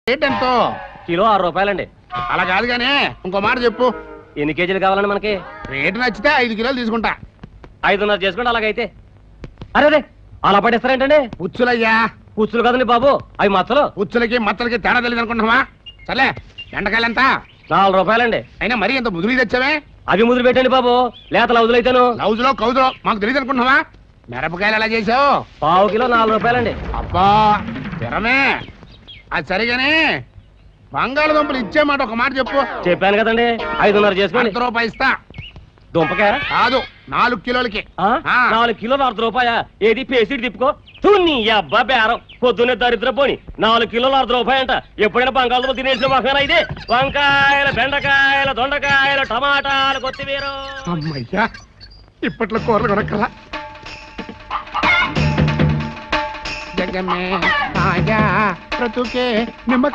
Rate ఎంతో? Kilo 6 రూపాయలండి. అలా కాదు గానీ ఇంకో మాట చెప్పు. ఎన్ని కేజీలు కావాలండి మనకి? రేటు నచ్చితే 5 కిలోలు తీసుకుంటా. 5.5 చేసుకోండి. అలాగైతే. అరే అలా పడేస్తారేంటండి? పుచ్చులయ్యా. పుచ్చులు కదండి బాబు, అవి మచ్చలు. పుచ్చులకి మచ్చలకి తేడా తెలియదు అనుకుంటున్నావా? సర్లే, ఎండకాయలు ఎంత? 4 రూపాయలండి. అయినా మరీ ఎంత ముదురు తెచ్చావే? అవి ముదురు పెట్టండి బాబు, లేత లౌజులైతేను. లౌజులో కౌజులో మాకు తెలియదు అనుకుంటున్నావా? మిరపకాయలు ఎలా చేసావు? పావు కిలో 4 రూపాయలండి. అబ్బా తిరమే. అది సరిగానే బంగాళదుంపలు ఇచ్చేమాట ఒక మాట చెప్పు. చెప్పాను కదండి, 5.5 చేసుకోండి. ₹1 ఇస్తా. దుంపకాయ కాదు, 4 కిలోలకి. 4 కిలోలు ₹1. ఏది పేసిడి తిప్పుకో. నీ అబ్బా బేరం పొద్దున్నే దరిద్ర పోని. 4 కిలోలు ₹1 అంట. ఎప్పుడైనా బంగాళదుంప తినేసిన మొక్కనా ఇది? వంకాయలు, బెండకాయలు, దొండకాయలు, టమాటాలు, కొత్తిమీర. అమ్మయ్యా, ఇప్పట్లో కూరలు కొనక్కలా. జగమే ఆయా బ్రతుకే నిమ్మ